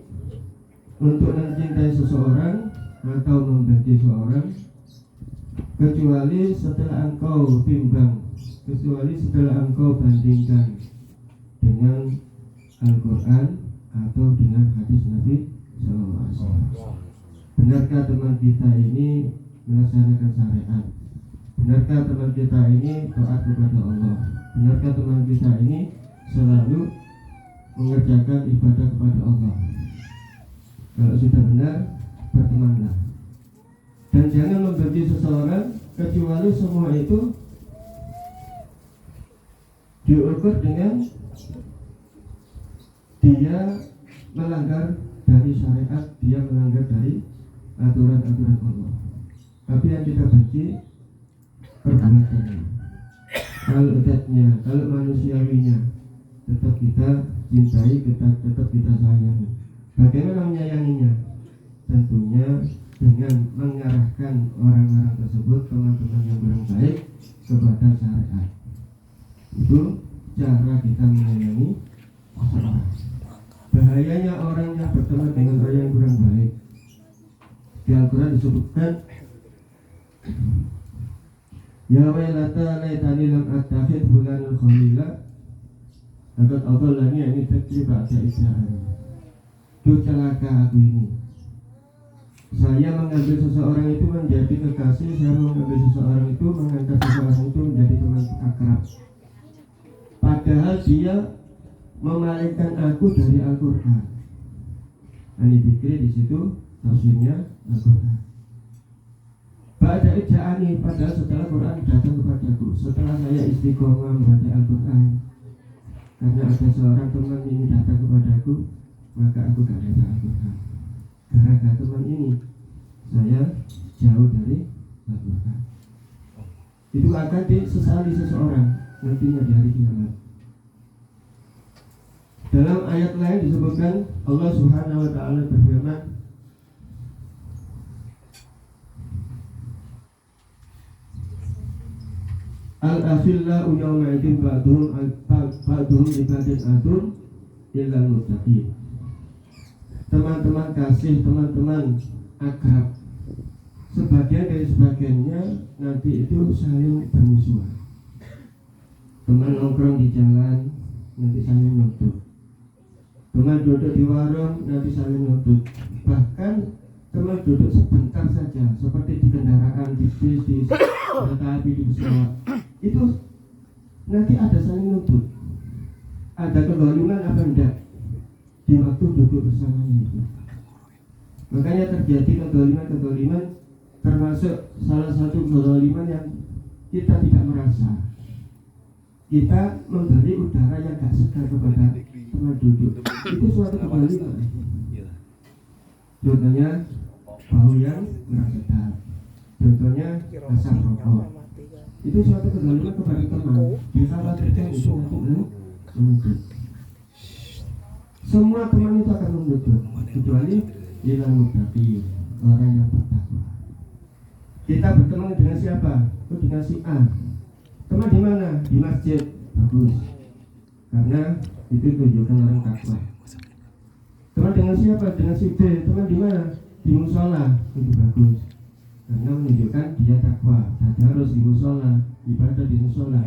untuk mencintai seseorang atau membenci seseorang, kecuali setelah engkau timbang, kecuali setelah engkau bandingkan dengan Al-Quran atau dengan hadis Nabi Sallallahu Alaihi Wasallam. Benarkah teman kita ini melaksanakan syariat? Benarkah teman kita ini taat kepada Allah? Benarkah teman kita ini selalu mengerjakan ibadah kepada Allah? Kalau sudah benar, bertemanlah. Dan jangan membenci seseorang kecuali semua itu diukur dengan dia melanggar dari syariat, dia melanggar dari aturan-aturan Allah. Tapi yang kita benci perbuatannya, kalau edatnya, kalau manusiawinya, tetap kita cintai, tetap kita sayangi. Bagaimana menyayanginya? Tentunya dengan mengarahkan orang-orang tersebut, teman-teman yang kurang baik, kepada syariat. Itu cara kita menyayangi orang. Bahayanya orang yang berteman dengan orang yang kurang baik. Di Al-Quran disebutkan, ya wailata laitani lam attakhidh fulanan khalila laqad adallani ani dzikri ba'da idh ja'ani. Duh celaka aku ini, Saya mengambil seseorang itu menjadi kekasih, saya mengambil seseorang itu mengangkat seseorang itu menjadi teman akrab. Padahal dia memalingkan aku dari Al-Quran. Ani Fikri di situ tafsirnya Al-Quran. Ba'da ija'ani, padahal setelah Quran datang kepadaku, setelah saya istiqomah membaca Al-Quran, karena ada seorang teman ini datang kepadaku, maka aku gak baca Al-Quran. Gara-gara teman ini saya jauh dari Al-Quran. Itu akan disesali seseorang nantinya di hari kiamat. Dalam ayat lain disebutkan Allah Subhanahu wa taala berfirman, Al-afillahu yawma idin ba'duhum ibadin adun illal muttaqin. Teman-teman kasih, teman-teman akrab, sebagian dari sebagiannya nanti itu saling bermusuhan. Teman nongkrong di jalan nanti saling nuntut, teman duduk di warung nanti saling nuntut, bahkan teman duduk sebentar saja seperti di kendaraan, di bis, di kereta api, di pesawat, itu nanti ada saling nuntut. Ada kezaliman apa enggak di waktu duduk bersamanya itu. Makanya terjadi kezaliman, termasuk salah satu kezaliman yang kita tidak merasa. Kita memberi udara yang gak segar kepada teman duduk, itu suatu kezaliman. Contohnya bau yang kurang sedap, contohnya asap rokok, itu suatu kezaliman kepada teman. Dikhawatirkan itu nanti menuntut. Semua teman itu akan menuntut, kecuali ilal muttaqin, orang yang bertakwa. Kita berteman dengan siapa? Oh, dengan si A. Teman di mana? Di masjid. Bagus, karena itu tunjukkan orang takwa. Teman dengan siapa? Dengan si B. Teman di mana? Di musola. Itu bagus, karena menunjukkan dia takwa. Harus di musola, ibadah di musola.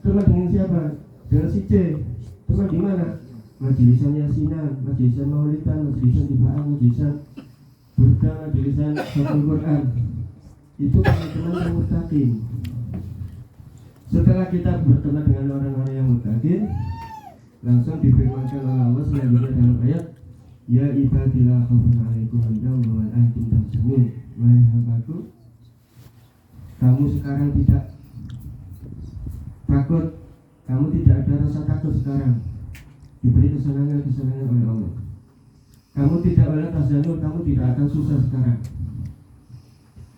Teman dengan siapa? Dengan si C. Teman di mana? Majelisan yasinan, majelisan maulidan, majelisan tibaan, majelisan burda, majelisan satu Quran. Itu teman-teman yang muttaqin. Setelah kita berteman dengan orang-orang yang muttaqin, langsung difirmankan oleh Allah selanjutnya dalam ayat, ya ibadillah khaufun alaikum wa antum tahzanun. Wahai hambaku, kamu sekarang tidak takut, kamu tidak ada rasa takut sekarang, diberi kesenangan oleh Allah. Kamu tidak oleh tahzanun, kamu tidak akan susah sekarang.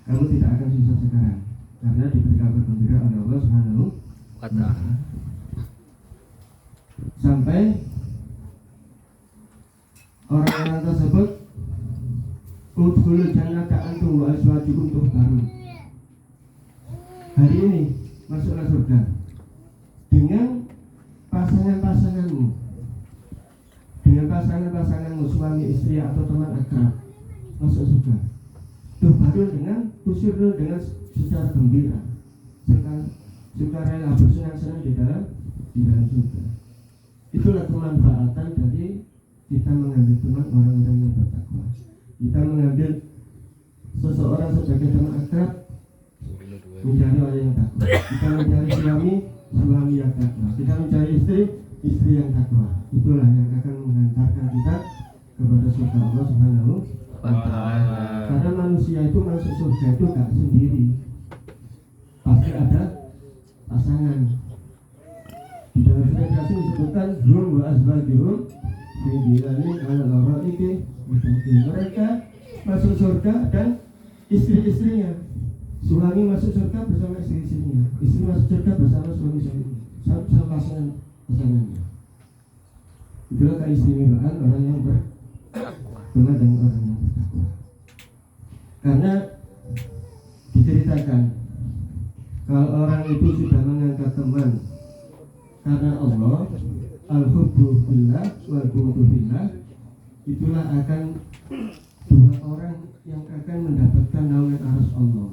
Kamu tidak akan susah sekarang, karena diberi kabar gembira oleh Allah Subhanahu wa ta'ala. Sampai orang-orang tersebut udkhulul jannata antum wa azwajukum tuhbarun. Hari ini masuklah surga dengan pasangan-pasanganmu, dengan pasangan-pasanganmu, suami istri atau teman akrab, masuk surga. Tuhbarun dengan usyurun, dengan secara gembira, suka rela bersenang-senang di dalam surga. Itulah kemanfaatan dari kita mengambil teman orang-orang yang bertakwa. Kita mengambil seseorang sebagai teman akrab, mencari orang yang takwa. Kita mencari suami yang takwa. Kita mencari istri yang takwa. Itulah yang akan mengantarkan kita kepada surga Allah Subhanahu wa ta'ala. Karena manusia itu masuk surga itu gak sendiri, pasti ada pasangan. Di dalam surat Yasin disebutkan hum wa azwajuhum fi dhilalin 'alal ara'iki. Mereka masuk surga dan istri-istrinya. Suami masuk surga bersama istri-istrinya, istri masuk surga bersama suami-suaminya, sama pasangannya. Itulah keistimewaan orang yang berteman dengan orang yang bertakwa. Karena diceritakan kalau orang itu sudah mengangkat teman karena Allah, al-hubbu billah wal bughdu billah, itulah akan dua orang yang akan mendapatkan naungan arsy Allah.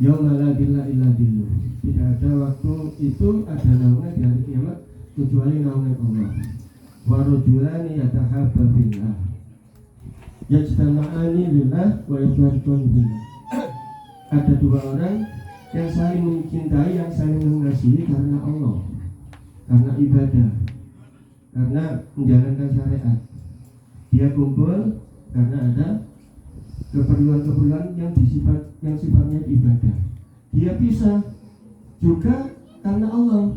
Yauma la billah illa billah. Tidak ada waktu itu ada naungan di hari kiamat kecuali naungan Allah. Wa rajulani yatahabba billah. yajtama'ani lillah wa yafariqani billah. Ada dua orang yang saling mencintai, yang saling mengasihi karena Allah, karena ibadah, karena menjalankan syariat. Dia kumpul karena ada keperluan-keperluan yang sifatnya ibadah. Dia pisah juga karena Allah,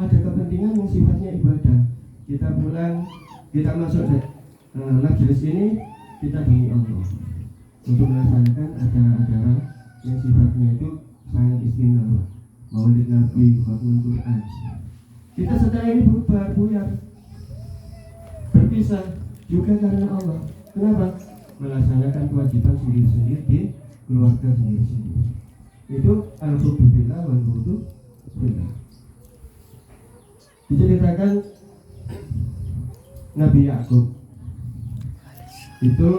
ada kepentingan yang sifatnya ibadah. Kita pulang, kita masuk majelis ini, kita demi Allah untuk melaksanakan acara-acara yang sifatnya itu sangat istimewa, Maulid Nabi, Khatmul Quran. Kita setelah ini berubah, berpisah juga karena Allah. Kenapa? Melaksanakan kewajiban sendiri-sendiri di keluarga sendiri-sendiri. Itu al-hubbu billah wal bughdu billah. Diceritakan Nabi Yakub itu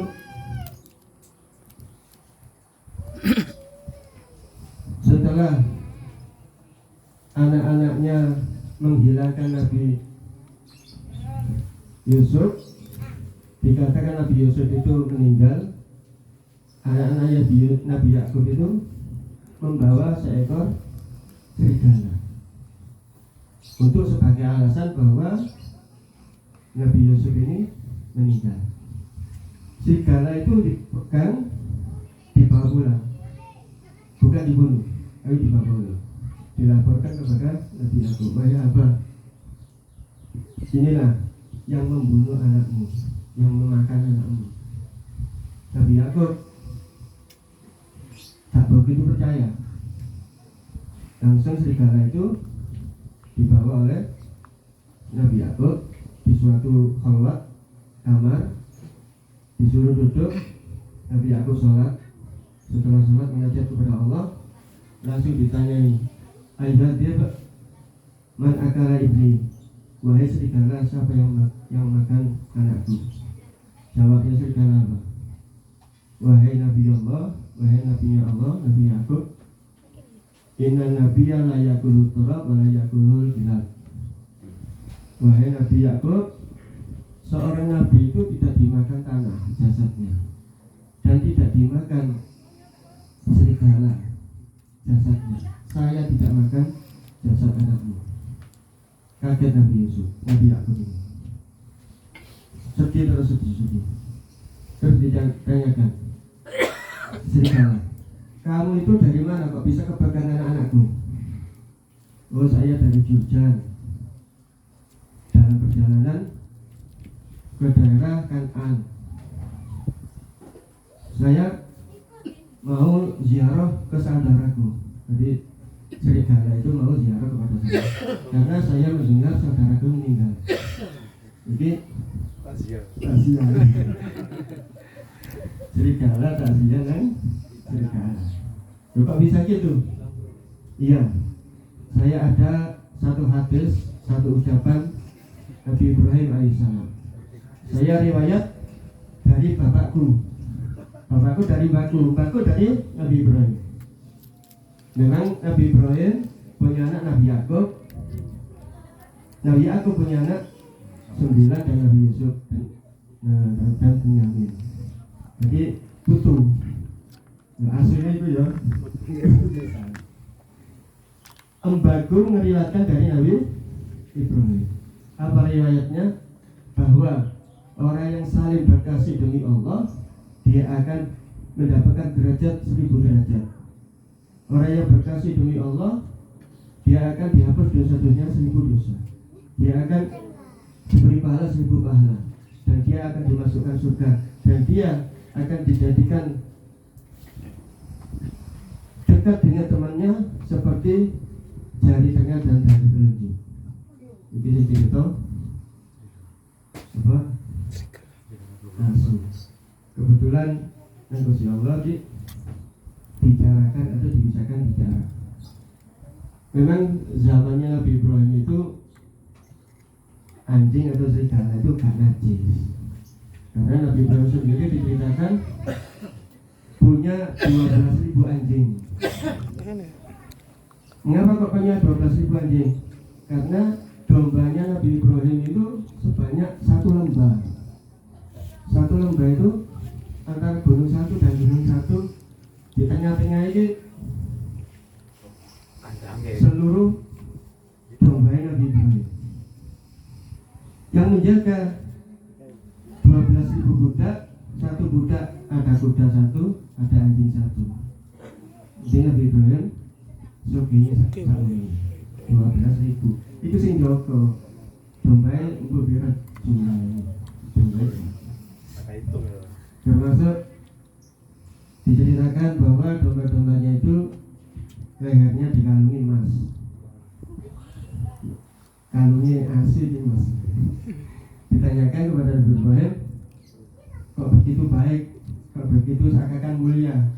setelah anak-anaknya menghilangkan Nabi Yusuf, dikatakan Nabi Yusuf itu meninggal. Anak-anak Nabi Yakub itu membawa seekor serigala untuk sebagai alasan bahwa Nabi Yusuf ini meninggal. Serigala itu dipegang, dibawa pulang, bukan dibunuh, tapi dibawa pulang. Dilaporkan kepada Nabi Yakub, wahai Abah, inilah yang membunuh anakmu, yang memakan anakmu. Nabi Yakub tak begitu percaya. Langsung serigala itu dibawa oleh Nabi Yakub di suatu khalwat kamar, disuruh duduk. Nabi Yakub sholat. Setelah sholat menghadap kepada Allah, langsung ditanyai, ayat dia man akala ibni, wahai serigala, siapa yang makan anakku? Jawabnya serigala apa? Wahai Nabi Allah, wahai Nabi Allah, Nabi Yakub, inna nabiyya la yakulu turab wa la yakulul bilad. Wahai Nabi Yakub, seorang nabi itu tidak dimakan tanah jasadnya, dan tidak dimakan serigala jasadnya. Saya tidak makan jasad anakmu. Kaget Nabi Yusuf, Nabi Yakub ini sedih, terus sedih. Terus ditanyakan, serigala, kamu itu dari mana kok bisa kebakar anak-anakku? Oh, saya dari Jurjan, dalam perjalanan ke daerah Kan'an. Saya mau ziarah ke saudaraku. Jadi serigala itu mau ziarah kepada saya karena saya mendengar saudaraku meninggal. Jadi kasihan. Serigala kasihan kan? Serigala. Kok bisa gitu? Iya. Saya ada satu hadis, satu ucapan Nabi Ibrahim alaihissalam. Saya riwayat dari bapakku dari bapakku dari Nabi Ibrahim. Memang Nabi Ibrahim punya anak Nabi Yakub. Nabi Yakub punya anak 9 dan Nabi Yusuf dan Bunyamin. Jadi putu. Nah, aslinya itu ya. Embagu meriwayatkan dari Nabi Ibrahim. Apa riwayatnya? Bahwa orang yang saling berkasih demi Allah, dia akan mendapatkan derajat 1000 derajat. Orang yang berkasih demi Allah, dia akan dihapus dosa-dosanya 1000 dosa. Dia akan diberi pahala 1000 pahala, dan dia akan dimasukkan surga, dan dia akan dijadikan dekat dengan temannya seperti jari tengah dan jari telunjuk. Jadi kita apa? Langsung. Kebetulan Gusti Allah dibicarakan atau dibicarakan bicara. Memang zamannya Nabi Ibrahim itu anjing atau serigala itu gak najis. Karena Nabi Ibrahim sendiri diceritakan punya 12.000 anjing. Mengapa kok punya 12.000 anjing? Karena dombanya Nabi Ibrahim itu sebanyak 1 lembah. 1 lembah itu antara gunung satu dan gunung satu, di tengah-tengah ini seluruh domba Nabi Ibrahim yang menjaga 12.000 budak, satu budak ada kuda satu, ada anjing satu. Jadi Nabi Ibrahim sogenya satu 12.000. Itu sing joko domba untuk biar jumlahnya domba. Termasuk diceritakan bahwa domba-dombanya itu lehernya dikalungi emas, kalungnya asli emas. Ditanyakan kepada Nabi Ibrahim, kok begitu baik, kok begitu seakan mulia,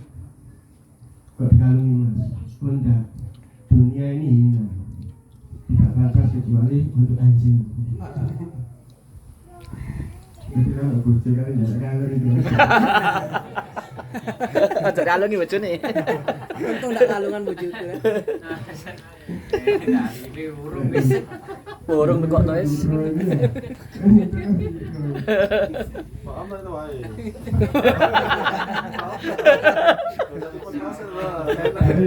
kok dikalungi emas? Bunda, dunia ini hina, tidak batas kecuali untuk anjing. Jadi kalau bocor kan tidak kalung itu. Aja kalungi bojone. Untung ndak kalungan bojoku. Ini urung wis. Burung kok nois.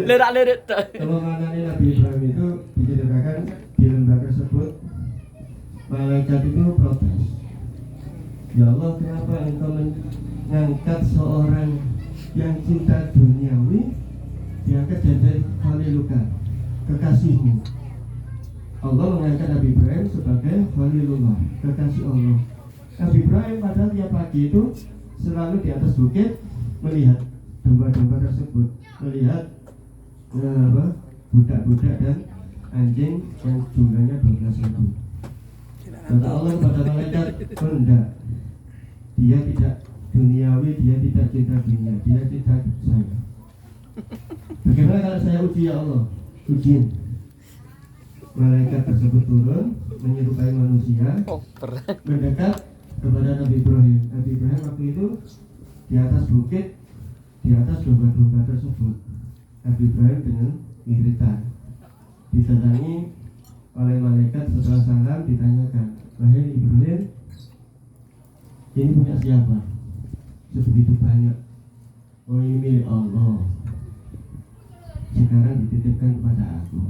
Lerak-lerik tuh. Kemenangan Nabi Ibrahim itu diceritakan di lembaga tersebut, malaikat itu protes. Ya Allah, kenapa engkau mengangkat seorang yang cinta duniawi diangkat jadi Khalilullah, kekasihmu? Allah mengangkat Nabi Ibrahim sebagai Khalilullah, kekasih Allah. Nabi Ibrahim padahal tiap pagi itu selalu di atas bukit melihat domba-domba tersebut, melihat budak-budak dan anjing yang jumlahnya 12.000. Kata Allah kepada malaikat, enggak, dia tidak duniawi, dia tidak cinta dunia, dia cinta saya. Bagaimana kalau saya uji ya Allah? Ujiin. Malaikat tersebut turun menyerupai manusia, mendekat kepada Nabi Ibrahim. Nabi Ibrahim waktu itu di atas bukit, di atas domba-domba tersebut. Nabi Ibrahim dengan iritan didatangi oleh malaikat. Setelah salam ditanyakan, wahai Ibrahim, ini punya siapa? Sebegitu banyak. Oh, ini milik Allah, sekarang dititipkan kepada aku.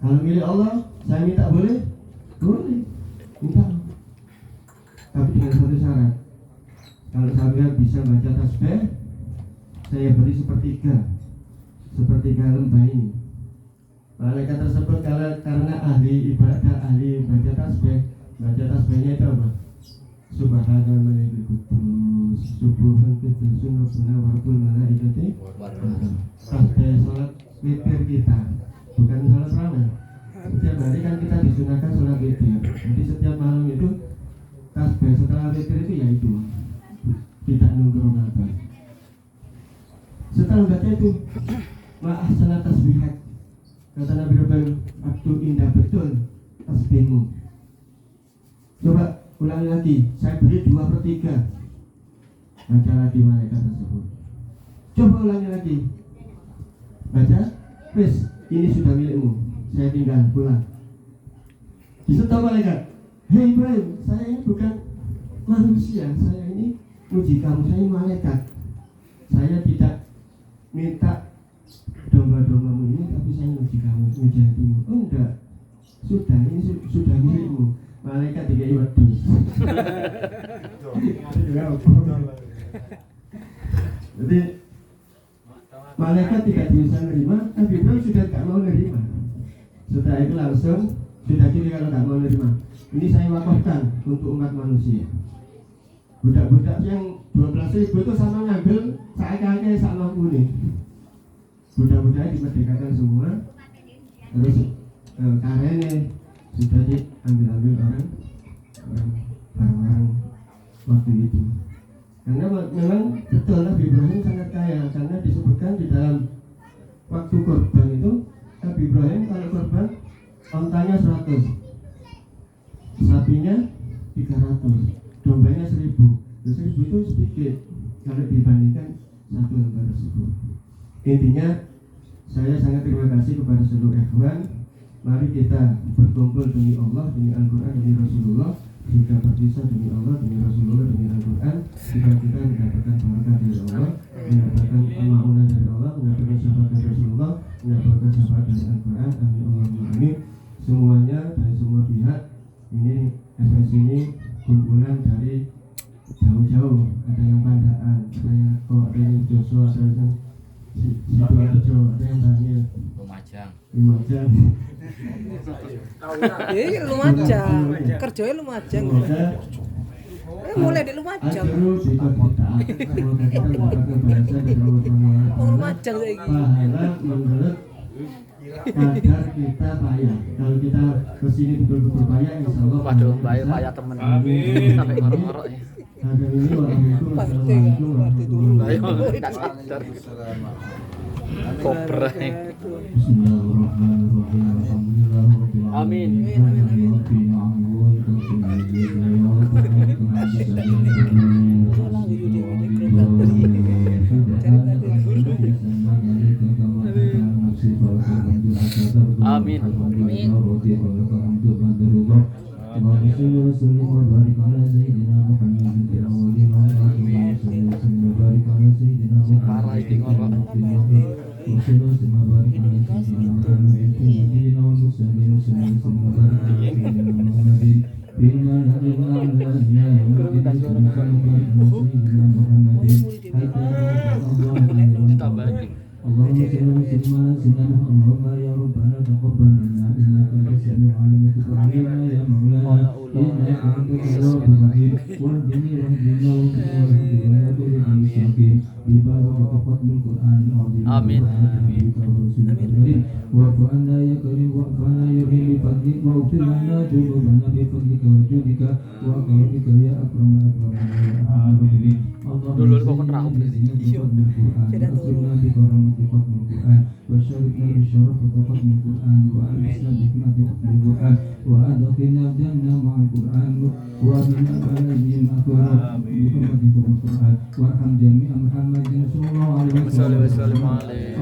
Kalau milik Allah, saya minta boleh? Boleh, minta. Tapi dengan satu syarat. Kalau saya bisa baca tasbih, saya beri sepertiga lembah ini. Malaikat tersebut karena ahli ibadah, ahli baca tasbihnya itu apa? Subhanallah kudus, subuhan kudusun rabbuna wa rabbul malaikati. Tasbih salat witir kita, bukan salat raweh. Setiap hari kan kita disunahkan salat witir. Jadi setiap malam itu tasbih setelah witir itu ya itu, tidak nunggu Ramadan. Setelah baca itu, maaf salah tasbihat. Kata Nabi Ibrahim, aduh indah betul tasbihmu. Coba ulangi lagi, saya beri 2/3. Baca lagi malaikat tersebut. Coba ulangi lagi. Baca, wis, ini sudah milikmu. Saya tinggal pulang. Disetop malaikat. Hei Ibrahim, saya ini bukan manusia, saya ini muji kamu, saya ini malaikat. Saya tidak minta domba-dombamu ini, tapi saya muji kamu, muji hatimu. Oh enggak, sudah, ini sudah milikmu. Malaikat dikai wedhus. Jadi malaikat tidak bisa menerima, Nabi Ibrahim sudah tidak mau menerima. Setelah itu langsung sudah kiri kalau tidak mau menerima. Ini saya wakafkan untuk umat manusia. Budak-budak yang 12.000 itu sama ngambil sakai sama kuning. Budak-budak dimerdekakan semua. Terus karennya sudah diambil orang waktu itu. Karena memang betul Nabi Ibrahim sangat kaya, karena disebutkan di dalam waktu korban itu Nabi Ibrahim kalau korban ontanya 100, sapinya 300, dombanya 1000. 1000 itu sedikit kalau dibandingkan satu lembar tersebut. Intinya saya sangat terima kasih kepada seluruh ikhwan. Mari kita berkumpul demi Allah, demi Al-Quran, demi Rasulullah. kita berpisah demi Allah, demi Rasulullah, demi Al-Quran, kita mendapatkan barakah dari Allah, mendapatkan ma'unah dari Allah, mendapatkan syafaat dari Rasulullah, mendapatkan syafaat dari Al-Quran. Amin Allahumma amin. Semuanya dari semua pihak. Ini FS ini kumpulan dari jauh-jauh, ada yang Pandaan, ada yang Kok, ada yang Joshua, ada yang Sidoarjo, ada yang Daniel, Lumajang. Lumajang. Kerjanya Lumajang. Mulai di Lumajang. Lumajang lagi. Pahala menurut kadar kita payah. Kalau kita kesini betul-betul payah, insya Allah. Waduh, payah temen. Sampai ngorok-ngorok ya. Kobra. Amin. Amin. Amin. Dulu kok kenapa?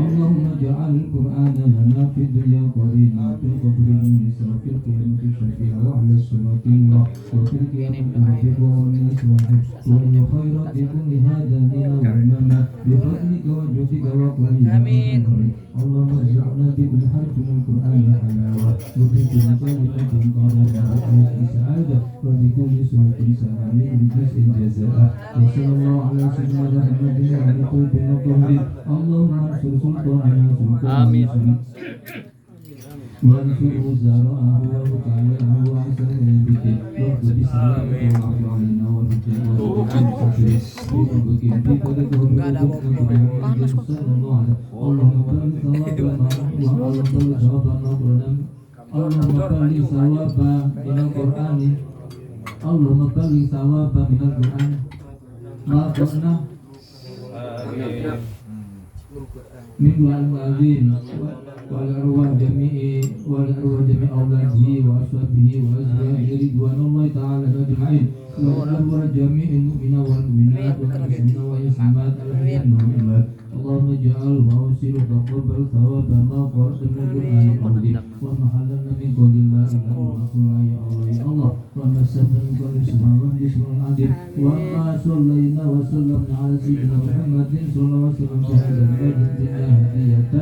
اللهم اجعل القرآن لنا في الدنيا قرينا وفي القبر منيسا وفي القيامة شفيعا وعلى الصراط نورا وفي القيامة رفيقا والناس وحفظ وإن خيرات كل هذا دينا وإماما بفضلك وجودك وكرمك. آمين. اللهم اجعلنا بالحرف من القرآن حلاوة وفي كل كلمة قرارا وفي سعادة وبكل سورة سلام بجزء جزاء. وصلى الله على سيدنا محمد وعلى طيب الطاهرين. اللهم انصر سلطاننا سلطان المسلمين وانصر وزراءه ووكلاءه واحسن الذكر واخذ بسلامه واعف علينا وبالجنة اللهم بلغ ثوابنا اللهم بلغ ثوابا من القرآن اللهم بلغ ثوابا من القرآن ما قلنا من والمؤذن والأرواح جميع أولاده وأصحابه وأزواجه رضوان الله تعالى أجمعين والأرواح جميع المؤمنين والمؤمنات والمسلمين والمسلمات الأحياء والأموات. اللهم اجعل وأوصل وتقبل ثواب ما قرأت من القرآن العظيم ومحلنا من قول لا إله إلا الله يا الله يا الله ومسحنا من قول سبحان ربي سبحان العظيم وما صلينا وسلمنا على سيدنا محمد صلى الله عليه وسلم بهذا البلد هدية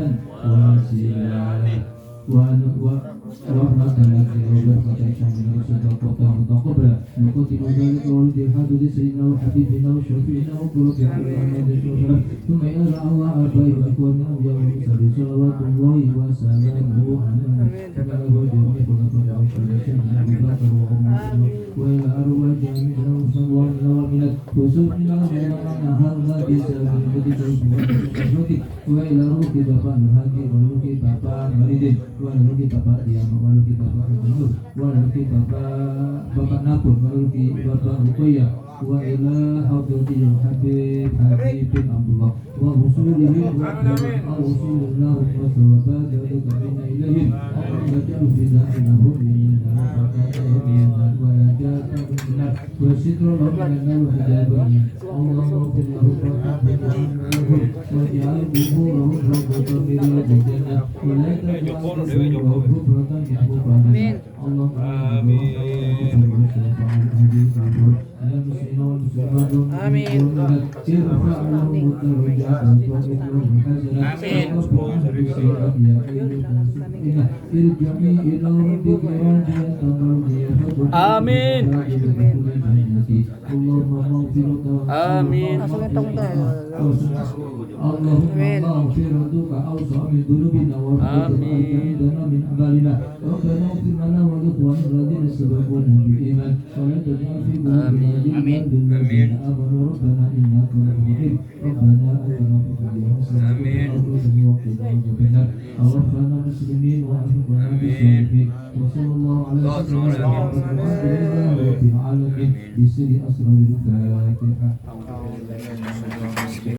وسيلة ورحمة لك وبركة شاملة وصدقة متقبلة نقدم ذلك ولد الحمد لسيدنا وحبيبنا وشفيعنا وقلوب محمد وسلم ثم إلى الله آبائي وإخواننا أولياء المرسلين صلوات الله وسلامه عليهم وعلى جميع خلفاء الراشدين أبي بكر وعمر وإلى أرواح جميع المسلمين والمؤمنات خصوصا من هذا بسبب ذلك وإلى روح Bapak Nurhadi walau Bapak Maridin walau Bapak Diam walau Bapak Gubernur walau Bapak Napur walau Bapak Rukoya wa ila hadratil Habib bin Abdullah wa usulihi wa usulillah wa sawabat wa ilahi al-jadu bida'ilahum min al-fatahim wa najatan benar wa sidru lahum wa hidayah Allahumma firlahu wa واجعل قبورهم روضة من رياض الجنة ولا تجعل قبورهم حفرة من حفر النار اللهم آمين المسلمين والمسلمات آمين. ارفع لهم الدرجات وتوفقهم الحسنات وارفع بالسيئات يا أيها ارجعي إلى ربك راضية مرضية آمين. اللهم مغفرة آمين. اللهم مغفرتك أوسع من ذنوبنا ورحمتك عندنا من أعمالنا ربنا اغفر لنا ولإخواننا الذين سبقونا بالإيمان ولا تجعل في قلوبنا غلا للذين آمنوا ربنا إنك رؤوف رحيم ربنا آتنا في الدنيا حسنة وقنا عذاب النار توفنا مسلمين وألحقنا بالصالحين وصلى الله على سيدنا محمد والحمد لله رب العالمين بسر أسرار الفاتحة